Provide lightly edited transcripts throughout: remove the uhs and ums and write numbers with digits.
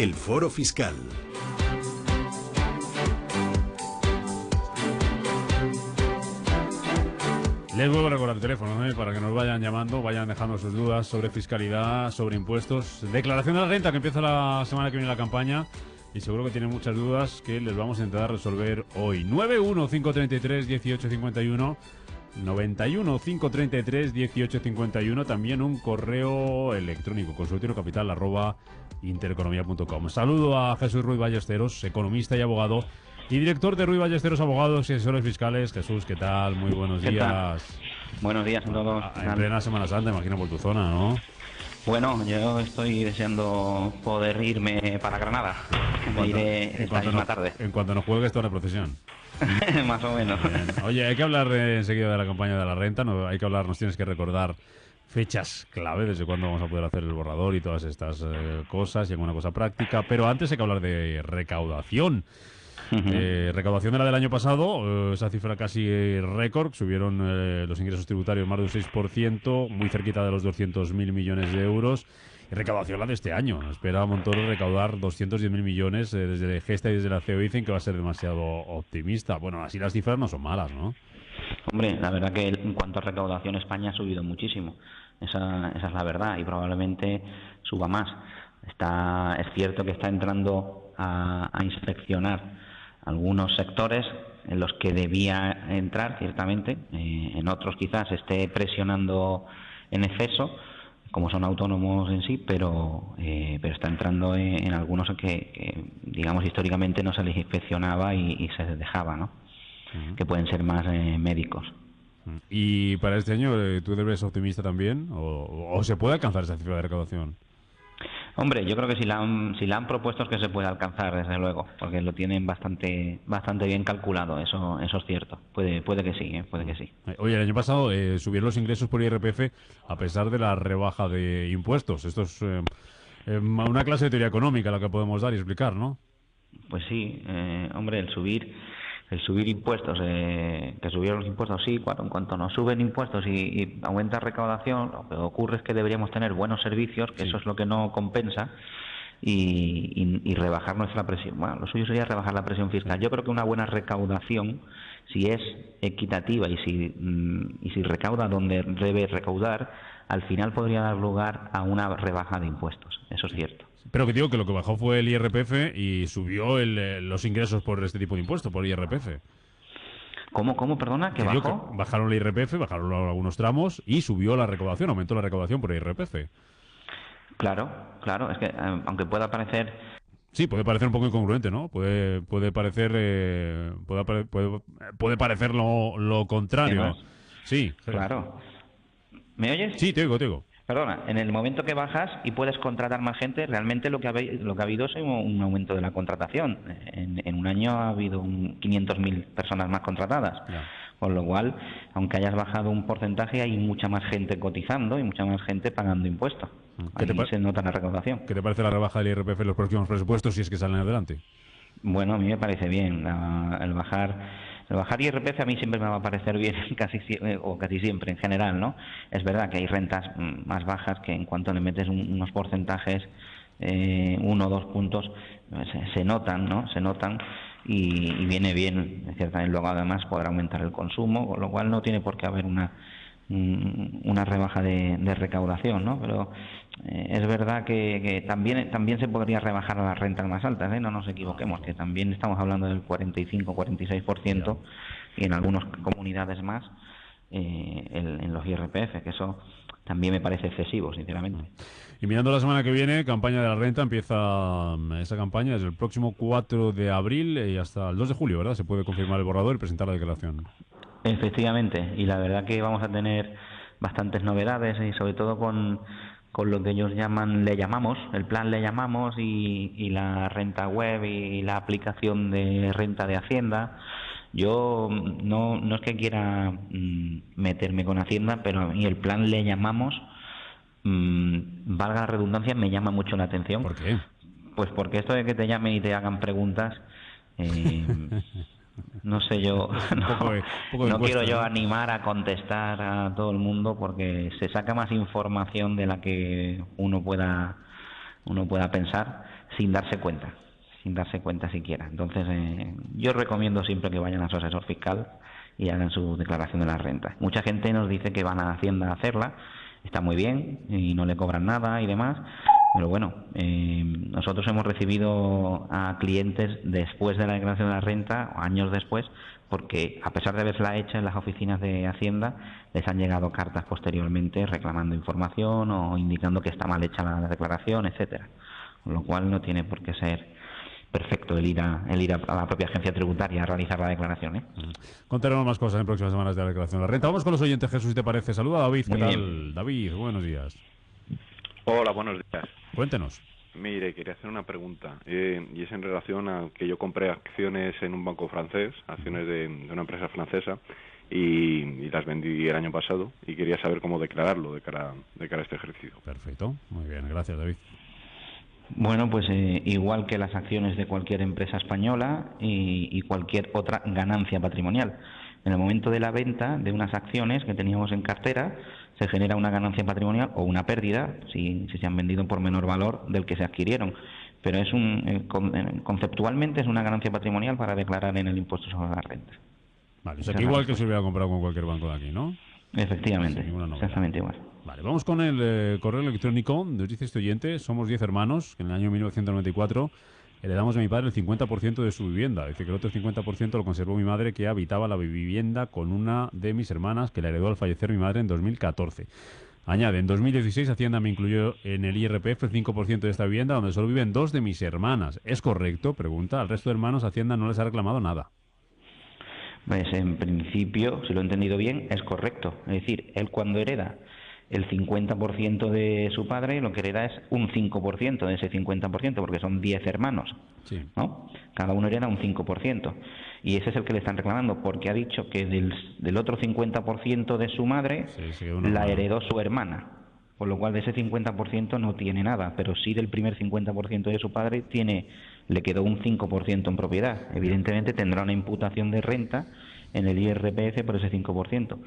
El Foro Fiscal. Les vuelvo a recordar el teléfono para que nos vayan llamando, vayan dejando sus dudas sobre fiscalidad, sobre impuestos. Declaración de la renta, que empieza la semana que viene la campaña, y seguro que tienen muchas dudas que les vamos a intentar resolver hoy. 91-533-1851, 91-533-1851, también un correo electrónico, consultoriocapital@intereconomia.com. Saludo a Jesús Ruiz Ballesteros, economista y abogado, y director de Ruiz Ballesteros Abogados y Asesores Fiscales. Jesús, ¿qué tal? Muy buenos días. Buenos días a todos. En plena Semana Santa, imagino, por tu zona, ¿no? Bueno, yo estoy deseando poder irme para Granada. Me iré esta misma tarde. En cuanto nos juegues toda la procesión. Más o menos. Bien. Oye, hay que hablar enseguida de la campaña de la renta. No, hay que hablar, nos tienes que recordar fechas clave, desde cuándo vamos a poder hacer el borrador y todas estas cosas, y alguna cosa práctica. Pero antes hay que hablar de recaudación. Recaudación de la del año pasado, esa cifra casi récord. Subieron los ingresos tributarios más de un 6%, muy cerquita de los 200.000 millones de euros. Y recaudación la de este año. Espera Montoro recaudar 210.000 millones. Desde Gesta y desde la CEO dicen que va a ser demasiado optimista. Bueno, así las cifras no son malas, ¿no? Hombre, la verdad que en cuanto a recaudación, España ha subido muchísimo. Esa es la verdad, y probablemente suba más. Es cierto que está entrando a inspeccionar algunos sectores en los que debía entrar, ciertamente. En otros quizás esté presionando en exceso, como son autónomos en sí, pero está entrando en algunos que, digamos, históricamente no se les inspeccionaba y se les dejaba, ¿no? Que pueden ser más médicos. ¿Y para este año tú eres optimista también? ¿O se puede alcanzar esa cifra de recaudación? Hombre, yo creo que si la han propuesto es que se puede alcanzar, desde luego, porque lo tienen bastante bien calculado, eso es cierto. Puede que sí, puede que sí. Oye, el año pasado subieron los ingresos por IRPF a pesar de la rebaja de impuestos. Esto es una clase de teoría económica la que podemos dar y explicar, ¿no? Pues sí, hombre, el subir impuestos, que subieron los impuestos, sí, en cuanto nos suben impuestos y aumenta recaudación, lo que ocurre es que deberíamos tener buenos servicios, que sí. Eso es lo que no compensa, y rebajar nuestra presión. Bueno, lo suyo sería rebajar la presión fiscal. Yo creo que una buena recaudación, si es equitativa y si recauda donde debe recaudar, al final podría dar lugar a una rebaja de impuestos. Eso es cierto. Pero que digo que lo que bajó fue el IRPF y subió los ingresos por este tipo de impuesto, por IRPF. ¿Cómo, perdona? ¿Que bajó? Que bajaron el IRPF, bajaron algunos tramos y subió la recaudación, aumentó la recaudación por IRPF. Claro, es que aunque pueda parecer... Sí, puede parecer un poco incongruente, ¿no? Puede parecer puede parecer lo contrario. Sí. Claro. ¿Me oyes? Sí, te oigo. Perdona, en el momento que bajas y puedes contratar más gente, realmente lo que ha habido es un aumento de la contratación. En un año ha habido 500.000 personas más contratadas. Yeah. Con lo cual, aunque hayas bajado un porcentaje, hay mucha más gente cotizando y mucha más gente pagando impuestos. Ahí se nota la recaudación. ¿Qué te parece la rebaja del IRPF en los próximos presupuestos si es que salen adelante? Bueno, a mí me parece bien. El bajar IRPF a mí siempre me va a parecer bien, casi siempre, en general, ¿no? Es verdad que hay rentas más bajas que en cuanto le metes unos porcentajes, 1 o 2 puntos, se notan, ¿no? Se notan y viene bien, ciertamente. Luego además podrá aumentar el consumo, con lo cual no tiene por qué haber una rebaja de recaudación, ¿no? Pero es verdad que también se podría rebajar a las rentas más altas, ¿eh? No nos equivoquemos, que también estamos hablando del 45-46% y en algunas comunidades más en los IRPF, que eso también me parece excesivo, sinceramente. Y mirando la semana que viene, campaña de la renta, empieza esa campaña desde el próximo 4 de abril y hasta el 2 de julio, ¿verdad? Se puede confirmar el borrador y presentar la declaración. Efectivamente, y la verdad que vamos a tener bastantes novedades, y sobre todo con lo que ellos le llamamos, el plan le llamamos, y la renta web y la aplicación de renta de Hacienda. Yo no es que quiera meterme con Hacienda, pero a mí el plan le llamamos, valga la redundancia, me llama mucho la atención. ¿Por qué? Pues porque esto de que te llamen y te hagan preguntas... No sé yo, no quiero yo animar a contestar a todo el mundo, porque se saca más información de la que uno pueda pensar. sin darse cuenta siquiera. Entonces, yo recomiendo siempre que vayan a su asesor fiscal y hagan su declaración de la renta. Mucha gente nos dice que van a Hacienda a hacerla, está muy bien y no le cobran nada y demás, pero bueno, nosotros hemos recibido a clientes después de la declaración de la renta, años después, porque a pesar de haberla hecha en las oficinas de Hacienda, les han llegado cartas posteriormente reclamando información o indicando que está mal hecha la declaración, etcétera. Con lo cual no tiene por qué ser perfecto el ir a la propia agencia tributaria a realizar la declaración. Contaremos más cosas en próximas semanas de la declaración de la renta. Vamos con los oyentes, Jesús, si te parece. Saluda a David. Muy ¿Qué tal? bien. David, buenos días. Hola, buenos días. Cuéntenos. Mire, quería hacer una pregunta, y es en relación a que yo compré acciones en un banco francés, acciones de una empresa francesa, y las vendí el año pasado, y quería saber cómo declararlo de cara a este ejercicio. Perfecto. Muy bien. Gracias, David. Bueno, pues igual que las acciones de cualquier empresa española y cualquier otra ganancia patrimonial. En el momento de la venta de unas acciones que teníamos en cartera, se genera una ganancia patrimonial o una pérdida si se han vendido por menor valor del que se adquirieron. Pero conceptualmente es una ganancia patrimonial para declarar en el impuesto sobre la renta. Vale, o sea que igual que se hubiera comprado con cualquier banco de aquí, ¿no? Efectivamente, Sin ninguna novedad. exactamente igual. Vale, vamos con el correo electrónico. Nos dice este oyente: somos 10 hermanos, que en el año 1994 heredamos a mi padre el 50% de su vivienda. Dice que el otro 50% lo conservó mi madre, que habitaba la vivienda con una de mis hermanas, que la heredó al fallecer mi madre en 2014. Añade, en 2016 Hacienda me incluyó en el IRPF el 5% de esta vivienda, donde solo viven 2 de mis hermanas. ¿Es correcto? Pregunta. Al resto de hermanos Hacienda no les ha reclamado nada. Pues en principio, si lo he entendido bien, es correcto. Es decir, él cuando hereda el 50% de su padre, lo que hereda es un 5% de ese 50%, porque son 10 hermanos, Sí. ¿no? Cada uno hereda un 5%. Y ese es el que le están reclamando, porque ha dicho que del otro 50% de su madre Sí, la heredó su hermana. Por lo cual de ese 50% no tiene nada, pero sí del primer 50% de su padre le quedó un 5% en propiedad. Evidentemente tendrá una imputación de renta en el IRPF por ese 5%.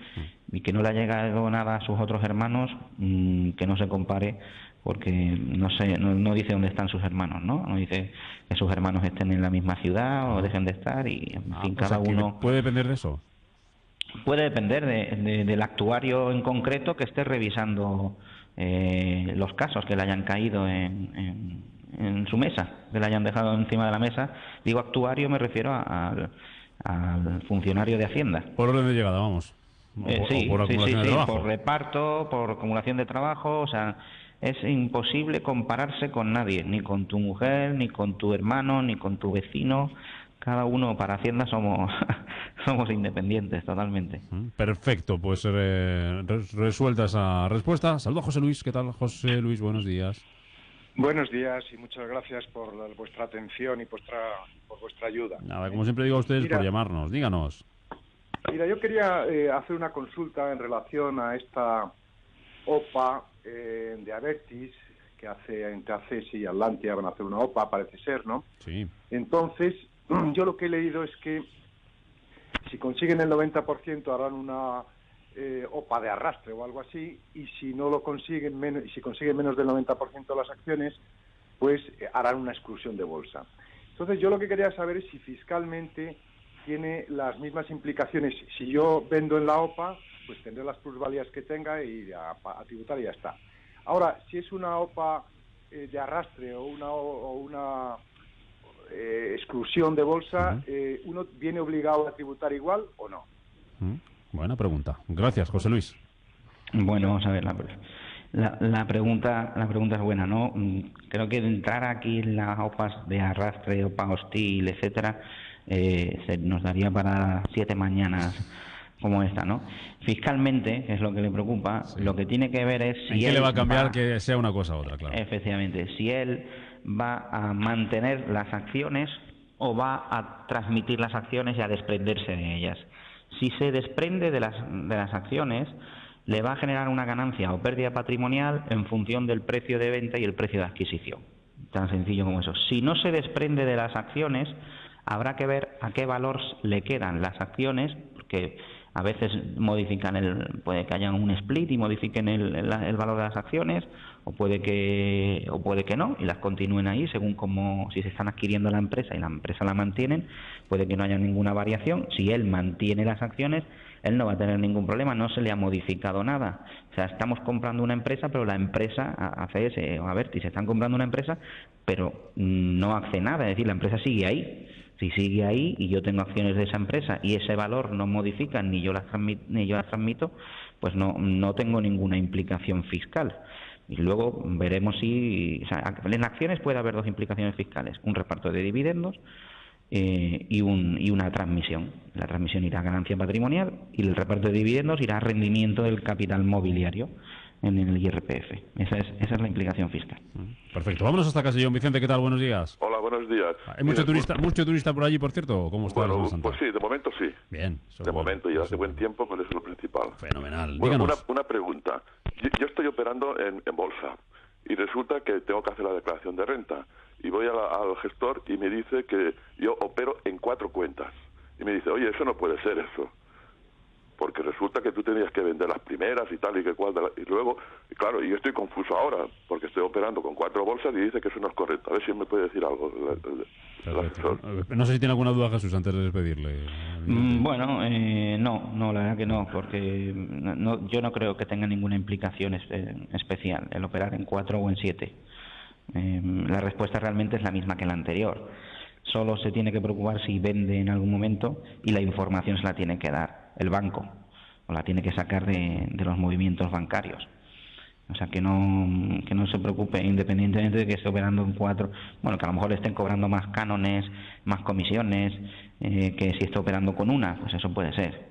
Y que no le ha llegado nada a sus otros hermanos, que no se compare, porque no dice dónde están sus hermanos, ¿no? No dice que sus hermanos estén en la misma ciudad o dejen de estar, y en fin, cada uno... ¿Puede depender de eso? Puede depender del actuario en concreto que esté revisando los casos que le hayan caído en su mesa, que le hayan dejado encima de la mesa. Digo actuario, me refiero al funcionario de Hacienda. Por orden de llegada, vamos. Sí, por acumulación de trabajo. por reparto, por acumulación de trabajo, o sea, es imposible compararse con nadie, ni con tu mujer, ni con tu hermano, ni con tu vecino. Cada uno, para Hacienda somos independientes totalmente. Perfecto, pues resuelta esa respuesta. Saludos a José Luis. ¿Qué tal, José Luis? Buenos días. Buenos días y muchas gracias por vuestra atención y por vuestra ayuda. Nada, como siempre digo a ustedes, por llamarnos. Díganos. Mira, yo quería hacer una consulta en relación a esta OPA de Abertis, que entre ACES y Atlantia van a hacer una OPA, parece ser, ¿no? Sí. Entonces, yo lo que he leído es que si consiguen el 90% harán una OPA de arrastre o algo así, y si no lo consiguen, si consiguen menos del 90% de las acciones, pues harán una exclusión de bolsa. Entonces, yo lo que quería saber es si fiscalmente tiene las mismas implicaciones. Si yo vendo en la OPA, pues tendré las plusvalías que tenga y a tributar y ya está. Ahora, si es una OPA de arrastre o una exclusión de bolsa, ¿uno viene obligado a tributar igual o no? Buena pregunta. Gracias, José Luis. Bueno, vamos a ver, la pregunta es buena, ¿no? Creo que entrar aquí en las OPAs de arrastre, OPA hostil, etcétera, nos daría para 7 mañanas como esta, ¿no? Fiscalmente, que es lo que le preocupa, lo que tiene que ver es si ¿En qué le va a cambiar que sea una cosa u otra, claro? Efectivamente, si él va a mantener las acciones o va a transmitir las acciones y a desprenderse de ellas. Si se desprende de las acciones, le va a generar una ganancia o pérdida patrimonial en función del precio de venta y el precio de adquisición. Tan sencillo como eso. Si no se desprende de las acciones, habrá que ver a qué valor le quedan las acciones, porque A veces puede que haya un split y modifiquen el valor de las acciones, o puede que no, y las continúen ahí según como si se están adquiriendo la empresa y la empresa la mantienen, puede que no haya ninguna variación. Si él mantiene las acciones, él no va a tener ningún problema, no se le ha modificado nada. O sea, estamos comprando una empresa, pero la empresa, ACS o Abertis, están comprando una empresa, pero no hace nada, es decir, la empresa sigue ahí. Si sigue ahí y yo tengo acciones de esa empresa y ese valor no modifica ni yo las transmito, pues no tengo ninguna implicación fiscal. Y luego veremos si... O sea, en acciones puede haber dos implicaciones fiscales, un reparto de dividendos y una transmisión. La transmisión irá a ganancia patrimonial y el reparto de dividendos irá a rendimiento del capital mobiliario en el IRPF. Esa es la implicación fiscal. Perfecto. Vámonos hasta Castellón. Vicente, ¿qué tal? Buenos días. Hola, buenos días. ¿Hay mucho turista por allí, por cierto? ¿Cómo está? Bueno, pues sí, de momento sí. Bien. De momento, y hace buen tiempo, pues eso es lo principal. Fenomenal. Bueno, Díganos. una pregunta. Yo estoy operando en bolsa y resulta que tengo que hacer la declaración de renta. Y voy al gestor y me dice que yo opero en 4 cuentas. Y me dice, oye, eso no puede ser eso. Porque resulta que tú tenías que vender las primeras y tal y que cual. Y luego, claro, y yo estoy confuso ahora, porque estoy operando con 4 bolsas y dice que eso no es correcto. A ver si me puede decir algo el asesor. No sé si tiene alguna duda, Jesús, antes de despedirle. Bueno, no, la verdad que no, porque yo no creo que tenga ninguna implicación especial el operar en 4 o en 7. La respuesta realmente es la misma que la anterior. Solo se tiene que preocupar si vende en algún momento y la información se la tiene que dar el banco o la tiene que sacar de los movimientos bancarios. O sea, que no se preocupe, independientemente de que esté operando en 4, bueno, que a lo mejor le estén cobrando más cánones, más comisiones, que si está operando con una, pues eso puede ser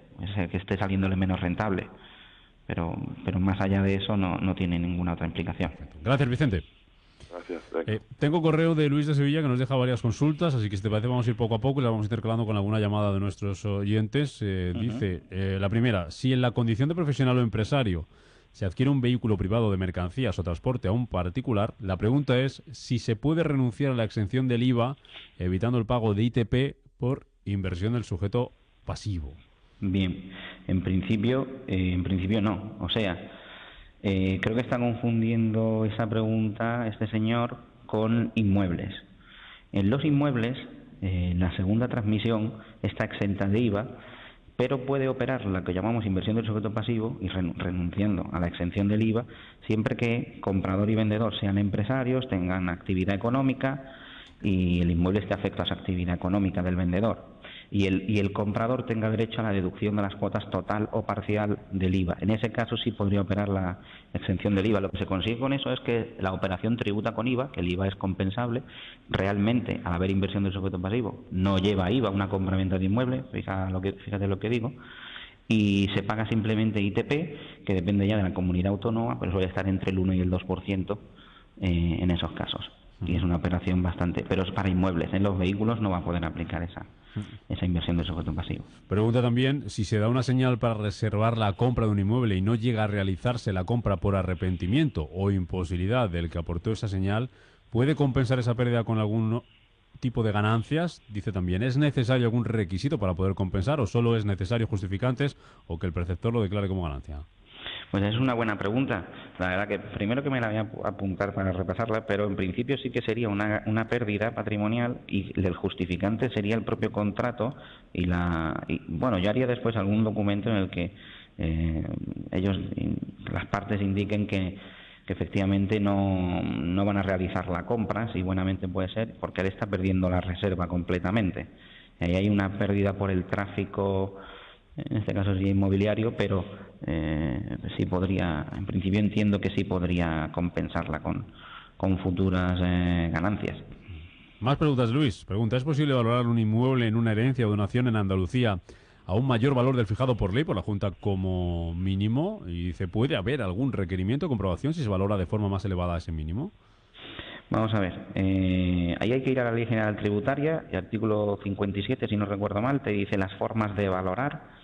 que esté saliéndole menos rentable. Pero más allá de eso no tiene ninguna otra implicación. Gracias, Vicente. Gracias. Tengo correo de Luis de Sevilla que nos deja varias consultas, así que si te parece vamos a ir poco a poco y la vamos intercalando con alguna llamada de nuestros oyentes. Dice, la primera, si en la condición de profesional o empresario se adquiere un vehículo privado de mercancías o transporte a un particular, la pregunta es si se puede renunciar a la exención del IVA evitando el pago de ITP por inversión del sujeto pasivo. Bien, en principio no. O sea, creo que está confundiendo esa pregunta este señor con inmuebles. En los inmuebles, la segunda transmisión está exenta de IVA, pero puede operar la que llamamos inversión del sujeto pasivo y renunciando a la exención del IVA siempre que comprador y vendedor sean empresarios, tengan actividad económica y el inmueble esté afecto a esa actividad económica del vendedor. Y el comprador tenga derecho a la deducción de las cuotas total o parcial del IVA. En ese caso sí podría operar la exención del IVA. Lo que se consigue con eso es que la operación tributa con IVA, que el IVA es compensable. Realmente, al haber inversión del sujeto pasivo, no lleva IVA una compra-venta de inmueble, fíjate lo que digo, y se paga simplemente ITP, que depende ya de la comunidad autónoma, pero suele estar entre el 1 y el 2% en esos casos. Y es una operación bastante... Pero es para inmuebles. En los vehículos no va a poder aplicar esa inversión de sujeto pasivo. Pregunta también si se da una señal para reservar la compra de un inmueble y no llega a realizarse la compra por arrepentimiento o imposibilidad del que aportó esa señal, ¿puede compensar esa pérdida con algún tipo de ganancias? Dice también, ¿es necesario algún requisito para poder compensar o solo es necesario justificantes o que el preceptor lo declare como ganancia? Pues es una buena pregunta. La verdad que primero que me la voy a apuntar para repasarla, pero en principio sí que sería una pérdida patrimonial y el justificante sería el propio contrato y bueno, yo haría después algún documento en el que las partes indiquen que efectivamente no van a realizar la compra, si buenamente puede ser, porque él está perdiendo la reserva completamente. Ahí hay una pérdida por el tráfico, en este caso sería inmobiliario, pero sí podría, en principio entiendo que sí podría compensarla con futuras ganancias. Más preguntas, Luis. Pregunta, ¿es posible valorar un inmueble en una herencia o donación en Andalucía a un mayor valor del fijado por ley por la Junta como mínimo? Y dice, ¿puede haber algún requerimiento de comprobación si se valora de forma más elevada ese mínimo? Vamos a ver, ahí hay que ir a la Ley General Tributaria, el artículo 57, si no recuerdo mal, te dice las formas de valorar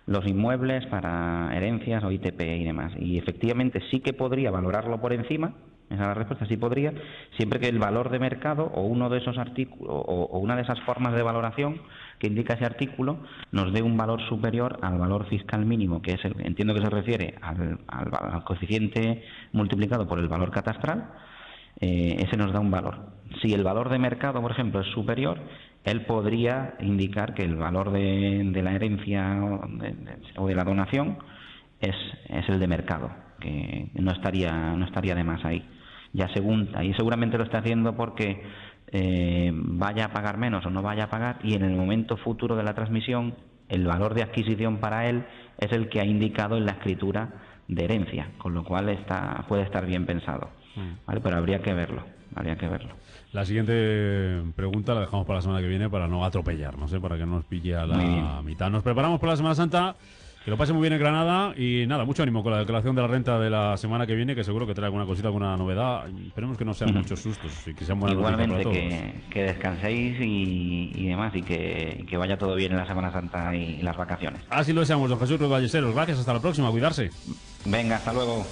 los inmuebles para herencias o ITP y demás. Y efectivamente sí que podría valorarlo por encima, esa es la respuesta, sí podría, siempre que el valor de mercado o uno de esos artículos o una de esas formas de valoración que indica ese artículo nos dé un valor superior al valor fiscal mínimo, que es entiendo que se refiere al coeficiente multiplicado por el valor catastral. Ese nos da un valor. Si el valor de mercado, por ejemplo, es superior, él podría indicar que el valor de la herencia o de la donación es el de mercado, que no estaría de más ahí. Ya ahí seguramente lo está haciendo porque vaya a pagar menos o no vaya a pagar, y en el momento futuro de la transmisión el valor de adquisición para él es el que ha indicado en la escritura de herencia, con lo cual puede estar bien pensado, ¿vale? Pero habría que verlo. La siguiente pregunta la dejamos para la semana que viene para no atropellarnos, para que no nos pille a la mitad. Nos preparamos para la Semana Santa. Que lo pase muy bien en Granada y nada, mucho ánimo con la declaración de la renta de la semana que viene, que seguro que trae alguna cosita, alguna novedad. Esperemos que no sean muchos sustos y que sean buenas noticias para todos. Igualmente, que descanséis y demás, y que vaya todo bien en la Semana Santa y las vacaciones. Así lo deseamos, don Jesús Cruz Ballesteros. Gracias, hasta la próxima, cuidarse. Venga, hasta luego.